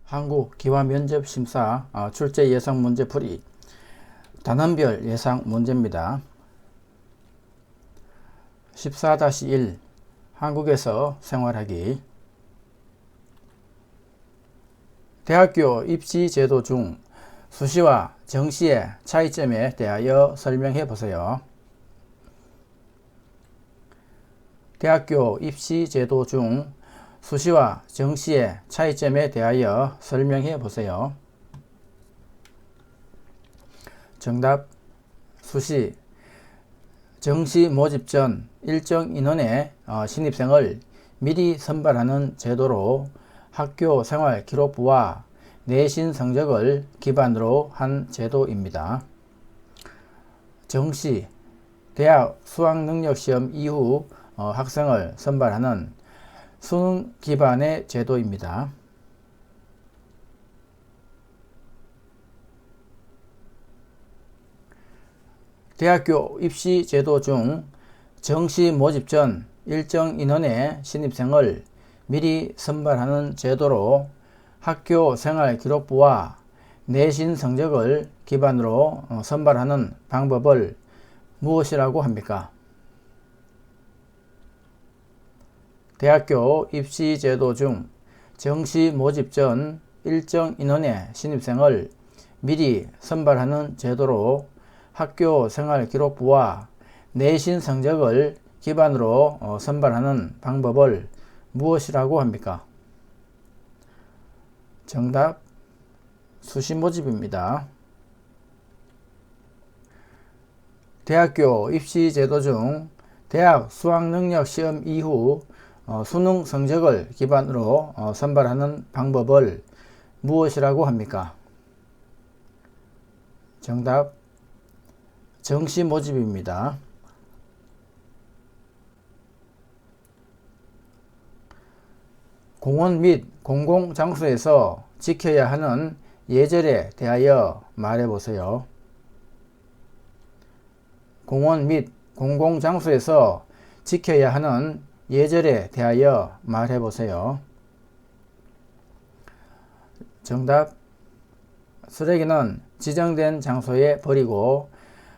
한국기와면접심사 출제 예상 문제풀이 단원별 예상 문제입니다. 14-1 한국에서 생활하기. 대학교 입시 제도 중 수시와 정시의 차이점에 대하여 설명해 보세요. 대학교 입시 제도 중 수시와 정시의 차이점에 대하여 설명해 보세요. 정답. 수시. 정시 모집 전 일정 인원의 신입생을 미리 선발하는 제도로 학교 생활 기록부와 내신 성적을 기반으로 한 제도입니다. 정시. 대학 수학능력시험 이후 학생을 선발하는 수능 기반의 제도입니다. 대학교 입시 제도 중 정시 모집 전 일정 인원의 신입생을 미리 선발하는 제도로 학교 생활 기록부와 내신 성적을 기반으로 선발하는 방법을 무엇이라고 합니까? 대학교 입시 제도 중 정시 모집 전 일정 인원의 신입생을 미리 선발하는 제도로 학교 생활 기록부와 내신 성적을 기반으로 선발하는 방법을 무엇이라고 합니까? 정답. 수시 모집입니다. 대학교 입시 제도 중 대학 수학능력시험 이후 수능 성적을 기반으로 선발하는 방법을 무엇이라고 합니까? 정답. 정시 모집입니다. 공원 및 공공장소에서 지켜야 하는 예절에 대하여 말해보세요. 공원 및 공공장소에서 지켜야 하는 예절에 대하여 말해보세요. 정답. 쓰레기는 지정된 장소에 버리고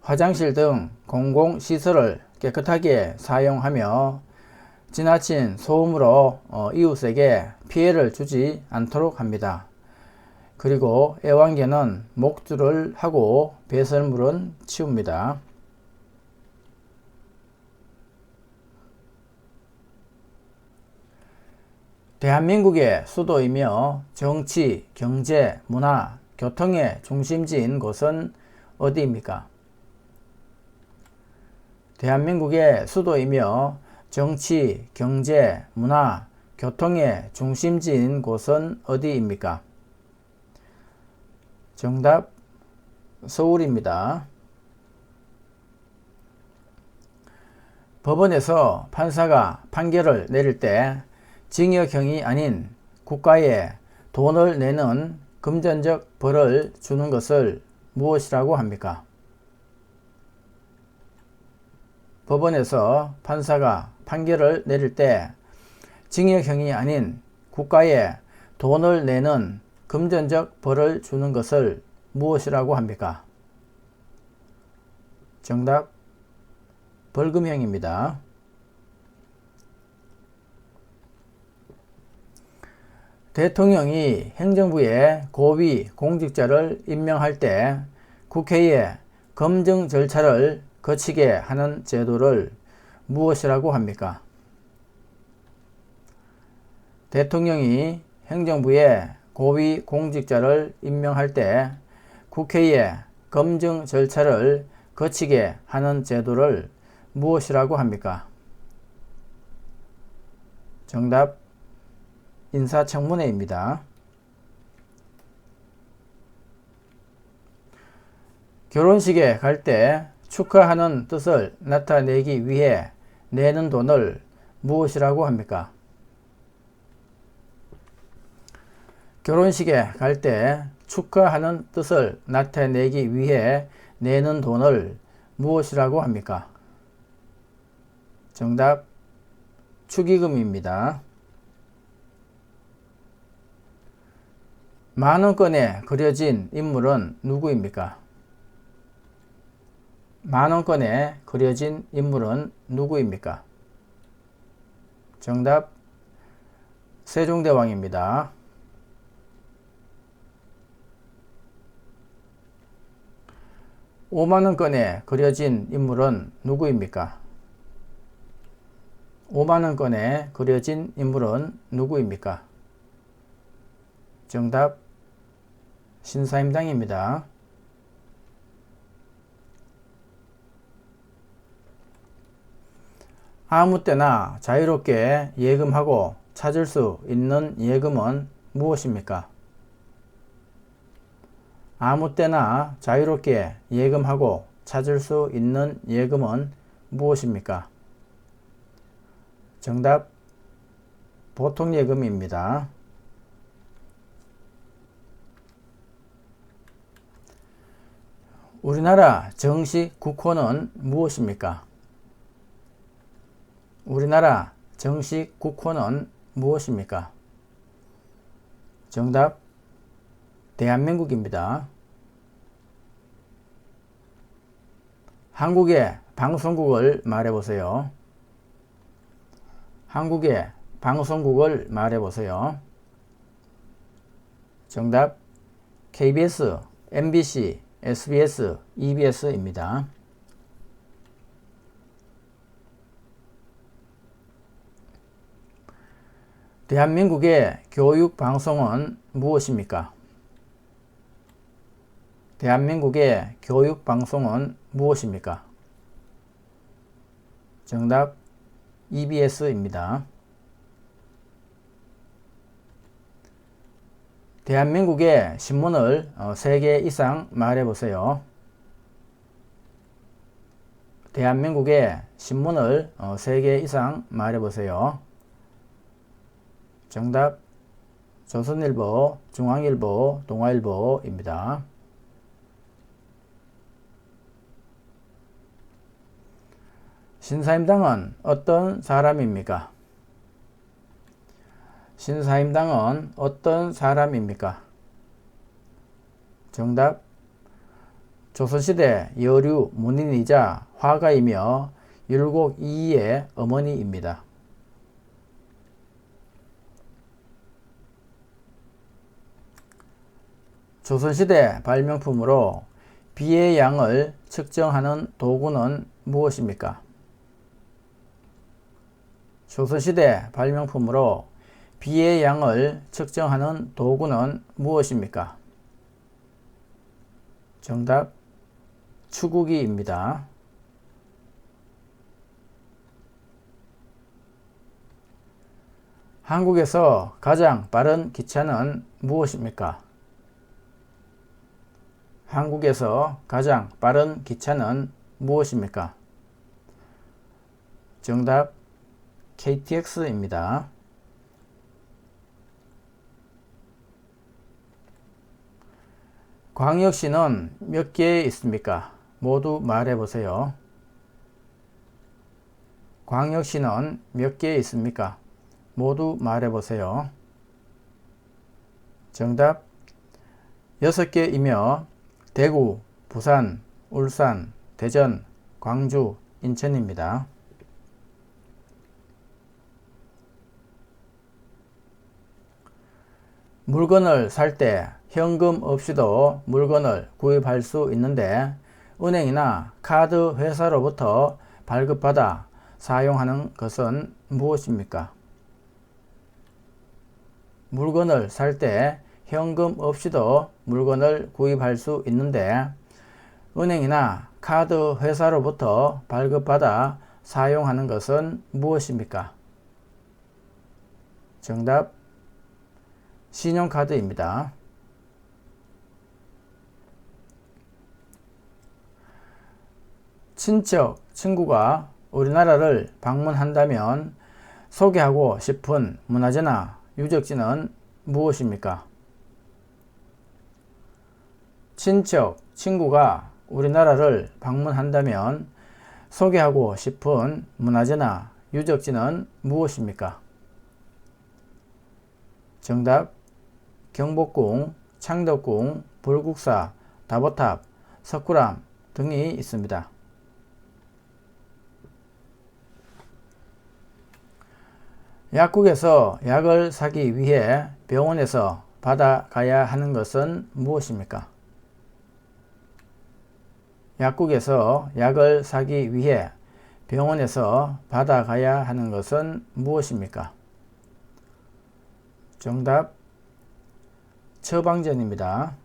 화장실 등 공공시설을 깨끗하게 사용하며 지나친 소음으로 이웃에게 피해를 주지 않도록 합니다. 그리고 애완개는 목줄을 하고 배설물은 치웁니다. 대한민국의 수도이며 정치, 경제, 문화, 교통의 중심지인 곳은 어디입니까? 대한민국의 수도이며 정치, 경제, 문화, 교통의 중심지인 곳은 어디입니까? 정답. 서울입니다. 법원에서 판사가 판결을 내릴 때 징역형이 아닌 국가에 돈을 내는 금전적 벌을 주는 것을 무엇이라고 합니까? 법원에서 판사가 판결을 내릴 때 징역형이 아닌 국가에 돈을 내는 금전적 벌을 주는 것을 무엇이라고 합니까? 정답. 벌금형입니다. 대통령이 행정부의 고위 공직자를 임명할 때 국회의 검증 절차를 거치게 하는 제도를 무엇이라고 합니까? 대통령이 행정부의 고위 공직자를 임명할 때 국회의 검증 절차를 거치게 하는 제도를 무엇이라고 합니까? 정답. 인사청문회입니다. 결혼식에 갈 때 축하하는 뜻을 나타내기 위해 내는 돈을 무엇이라고 합니까? 결혼식에 갈 때 축하하는 뜻을 나타내기 위해 내는 돈을 무엇이라고 합니까? 정답. 축의금입니다. 만원권에 그려진 인물은 누구입니까? 만원권에 그려진 인물은 누구입니까? 정답 세종대왕입니다. 5만원권에 그려진 인물은 누구입니까? 5만원권에 그려진 인물은 누구입니까? 정답 신사임당입니다. 아무 때나 자유롭게 예금하고 찾을 수 있는 예금은 무엇입니까? 아무 때나 자유롭게 예금하고 찾을 수 있는 예금은 무엇입니까? 정답 보통예금입니다. 우리나라 정식 국호는 무엇입니까? 우리나라 정식 국호는 무엇입니까? 정답 대한민국입니다. 한국의 방송국을 말해보세요. 한국의 방송국을 말해보세요. 정답 KBS, MBC, SBS, EBS입니다. 대한민국의 교육방송은 무엇입니까? 대한민국의 교육방송은 무엇입니까? 정답 EBS입니다. 대한민국의 신문을 3개 이상 말해보세요. 대한민국의 신문을 3개 이상 말해보세요. 정답 조선일보, 중앙일보, 동아일보입니다. 신사임당은 어떤 사람입니까? 신사임당은 어떤 사람입니까? 정답 조선시대 여류 문인이자 화가이며 율곡 이이의 어머니입니다. 조선시대 발명품으로 비의 양을 측정하는 도구는 무엇입니까? 조선시대 발명품으로 비의 양을 측정하는 도구는 무엇입니까? 정답 추구기입니다. 한국에서 가장 빠른 기차는 무엇입니까? 한국에서 가장 빠른 기차는 무엇입니까? 정답 KTX입니다. 광역시는 몇 개 있습니까? 모두 말해보세요. 광역시는 몇 개 있습니까? 모두 말해보세요. 정답 6개이며 대구, 부산, 울산, 대전, 광주, 인천입니다. 물건을 살 때 현금 없이도 물건을 구입할 수 있는데 은행이나 카드 회사로부터 발급받아 사용하는 것은 무엇입니까? 물건을 살 때 현금 없이도 물건을 구입할 수 있는데 은행이나 카드 회사로부터 발급받아 사용하는 것은 무엇입니까? 정답 신용카드입니다. 친척, 친구가 우리나라를 방문한다면 소개하고 싶은 문화재나 유적지는 무엇입니까? 친척, 친구가 우리나라를 방문한다면 소개하고 싶은 문화재나 유적지는 무엇입니까? 정답 경복궁, 창덕궁, 불국사, 다보탑, 석굴암 등이 있습니다. 약국에서 약을 사기 위해 병원에서 받아가야 하는 것은 무엇입니까? 약국에서 약을 사기 위해 병원에서 받아가야 하는 것은 무엇입니까? 정답 처방전입니다.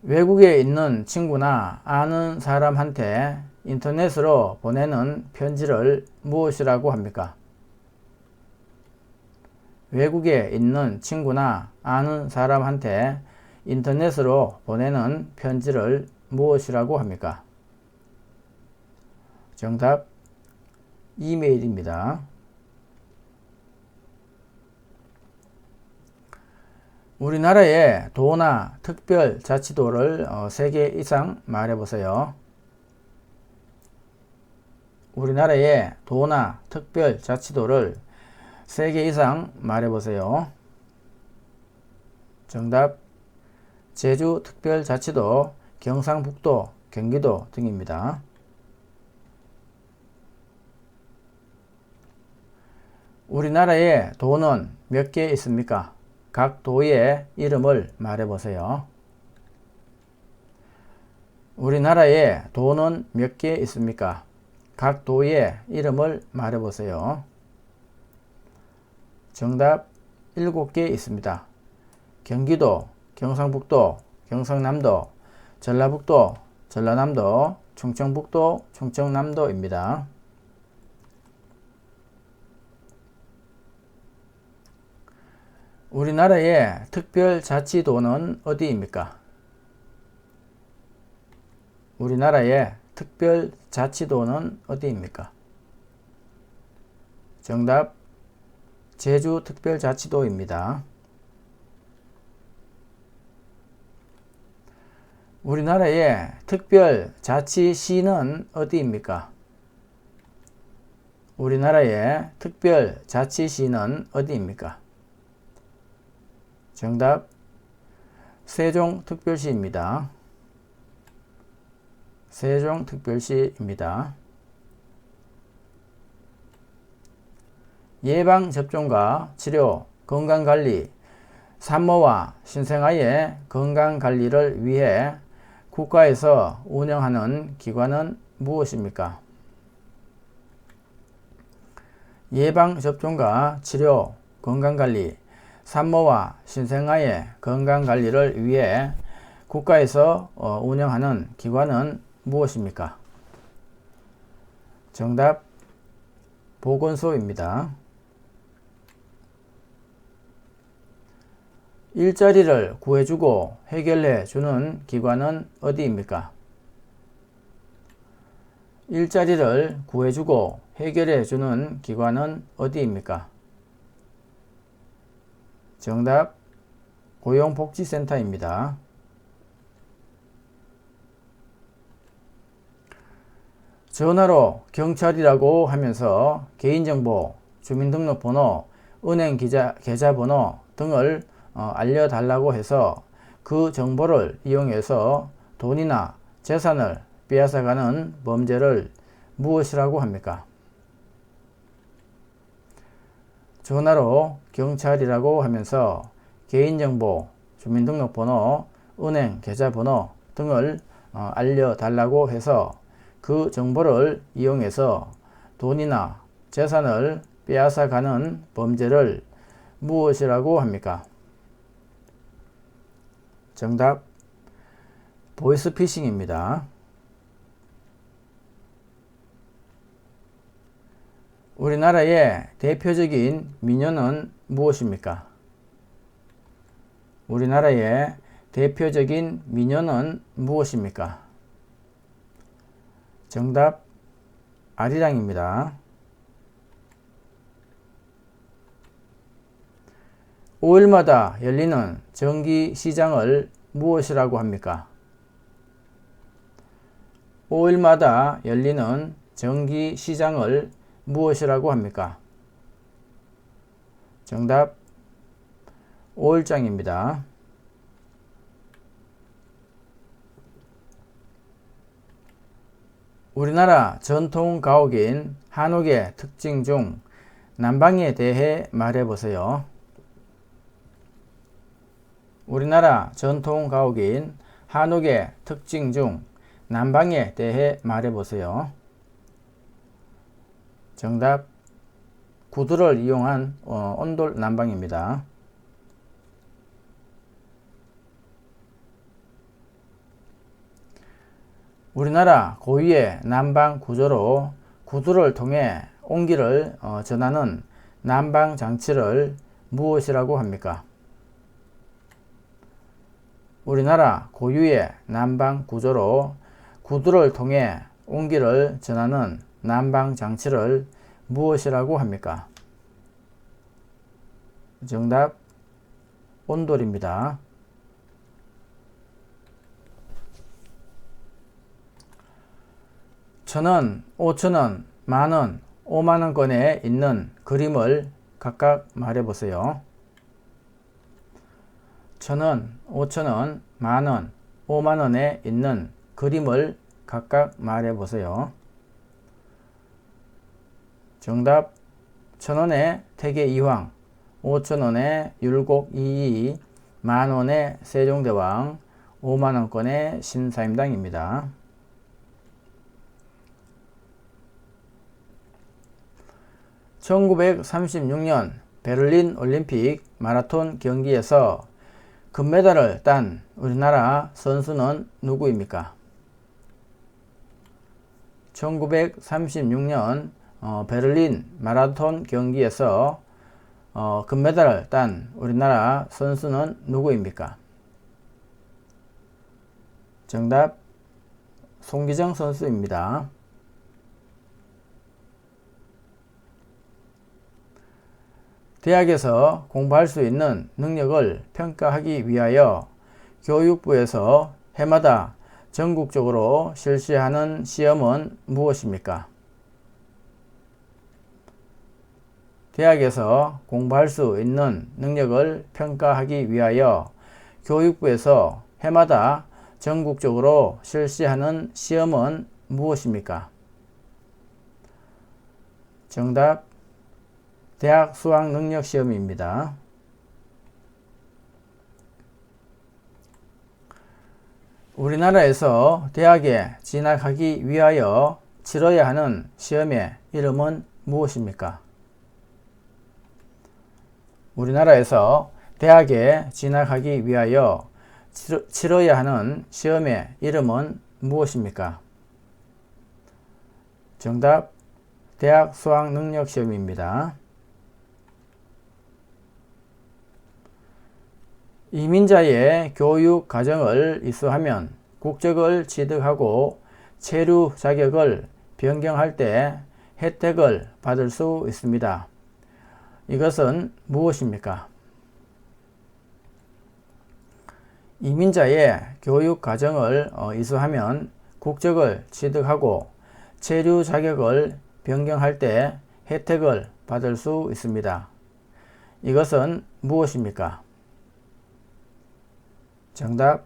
외국에 있는 친구나 아는 사람한테 인터넷으로 보내는 편지를 무엇이라고 합니까? 외국에 있는 친구나 아는 사람한테 인터넷으로 보내는 편지를 무엇이라고 합니까? 정답 이메일입니다. 우리나라의 도나 특별자치도를 3개 이상 말해보세요. 우리나라의 도나 특별자치도를 3개 이상 말해보세요. 정답 제주특별자치도, 경상북도, 경기도 등입니다. 우리나라에 도는 몇 개 있습니까? 각 도의 이름을 말해보세요. 우리나라에 도는 몇 개 있습니까? 각 도의 이름을 말해보세요. 정답 7개 있습니다. 경기도, 경상북도, 경상남도, 전라북도, 전라남도, 충청북도, 충청남도입니다. 우리나라의 특별자치도는 어디입니까? 우리나라의 특별자치도는 어디입니까? 정답 제주특별자치도입니다. 우리나라의 특별자치시는 어디입니까? 우리나라의 특별자치시는 어디입니까? 정답 세종특별시입니다. 세종특별시입니다. 예방접종과 치료, 건강관리, 산모와 신생아의 건강관리를 위해 국가에서 운영하는 기관은 무엇입니까? 예방접종과 치료, 건강관리, 산모와 신생아의 건강관리를 위해 국가에서 운영하는 기관은 무엇입니까? 정답 보건소입니다. 일자리를 구해주고 해결해 주는 기관은 어디입니까? 일자리를 구해주고 해결해 주는 기관은 어디입니까? 정답 고용복지센터입니다. 전화로 경찰이라고 하면서 개인정보, 주민등록번호, 은행 계좌번호 등을 알려달라고 해서 그 정보를 이용해서 돈이나 재산을 빼앗아가는 범죄를 무엇이라고 합니까? 전화로 경찰이라고 하면서 개인정보, 주민등록번호, 은행 계좌번호 등을 알려달라고 해서 그 정보를 이용해서 돈이나 재산을 빼앗아가는 범죄를 무엇이라고 합니까? 정답 보이스피싱입니다. 우리나라의 대표적인 민요는 무엇입니까? 우리나라의 대표적인 민요는 무엇입니까? 정답 아리랑입니다. 5일마다 열리는 정기시장을 무엇이라고 합니까? 5일마다 열리는 정기시장을 무엇이라고 합니까? 정답 5일장입니다. 우리나라 전통 가옥인 한옥의 특징 중 난방에 대해 말해보세요. 우리나라 전통 가옥인 한옥의 특징 중 난방에 대해 말해보세요. 정답, 구두를 이용한 온돌 난방입니다. 우리나라 고유의 난방 구조로 구두를 통해 온기를 전하는 난방 장치를 무엇이라고 합니까? 우리나라 고유의 난방 구조로 구두를 통해 온기를 전하는 난방 장치를 무엇이라고 합니까? 정답, 온돌입니다. 천원, 5천원, 만원, 5만원권에 있는 그림을 각각 말해보세요. 천원, 5천원, 만원, 5만원에 있는 그림을 각각 말해보세요. 정답, 천원의 태계이황, 5천원의 율곡이이, 만원의 세종대왕, 5만원권의 신사임당입니다. 1936년 베를린 올림픽 마라톤 경기에서 금메달을 딴 우리나라 선수는 누구입니까? 1936년 베를린 마라톤 경기에서 금메달을 딴 우리나라 선수는 누구입니까? 정답, 송기정 선수입니다. 대학에서 공부할 수 있는 능력을 평가하기 위하여 교육부에서 해마다 전국적으로 실시하는 시험은 무엇입니까? 대학에서 공부할 수 있는 능력을 평가하기 위하여 교육부에서 해마다 전국적으로 실시하는 시험은 무엇입니까? 정답, 대학 수학능력시험입니다. 우리나라에서 대학에 진학하기 위하여 치러야 하는 시험의 이름은 무엇입니까? 우리나라에서 대학에 진학하기 위하여 치러야 하는 시험의 이름은 무엇입니까? 정답, 대학 수학능력시험입니다. 이민자의 교육 과정을 이수하면 국적을 취득하고 체류 자격을 변경할 때 혜택을 받을 수 있습니다. 이것은 무엇입니까? 이민자의 교육 과정을 이수하면 국적을 취득하고 체류 자격을 변경할 때 혜택을 받을 수 있습니다. 이것은 무엇입니까? 정답,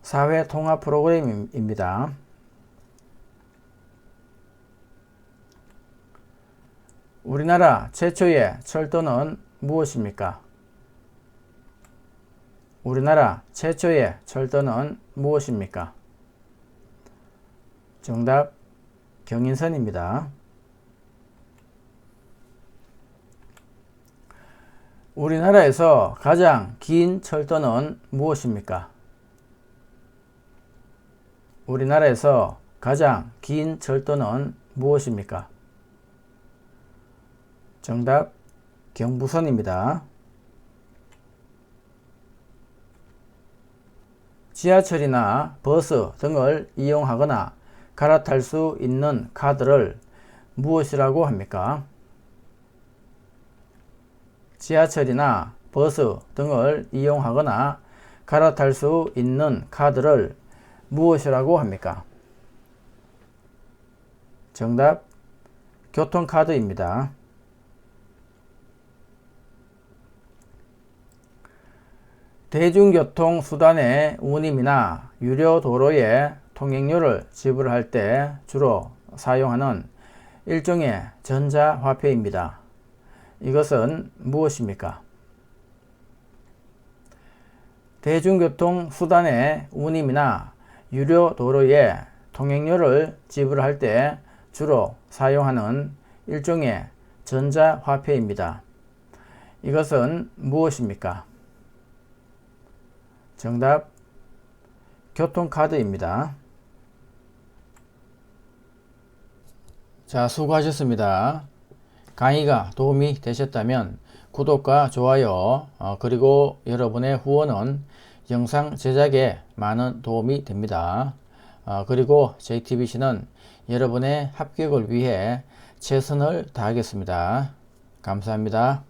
사회통합 프로그램입니다. 우리나라 최초의 철도는 무엇입니까? 우리나라 최초의 철도는 무엇입니까? 정답, 경인선입니다. 우리나라에서 가장 긴 철도는 무엇입니까? 우리나라에서 가장 긴 철도는 무엇입니까? 정답, 경부선입니다. 지하철이나 버스 등을 이용하거나 갈아탈 수 있는 카드를 무엇이라고 합니까? 지하철이나 버스 등을 이용하거나 갈아탈 수 있는 카드를 무엇이라고 합니까? 정답, 교통카드입니다. 대중교통 수단의 운임이나 유료 도로의 통행료를 지불할 때 주로 사용하는 일종의 전자화폐입니다. 이것은 무엇입니까? 대중교통 수단의 운임이나 유료 도로의 통행료를 지불할 때 주로 사용하는 일종의 전자화폐입니다. 이것은 무엇입니까? 정답, 교통카드입니다. 자, 수고하셨습니다. 강의가 도움이 되셨다면 구독과 좋아요, 그리고 여러분의 후원은 영상 제작에 많은 도움이 됩니다. 그리고 JTBC는 여러분의 합격을 위해 최선을 다하겠습니다. 감사합니다.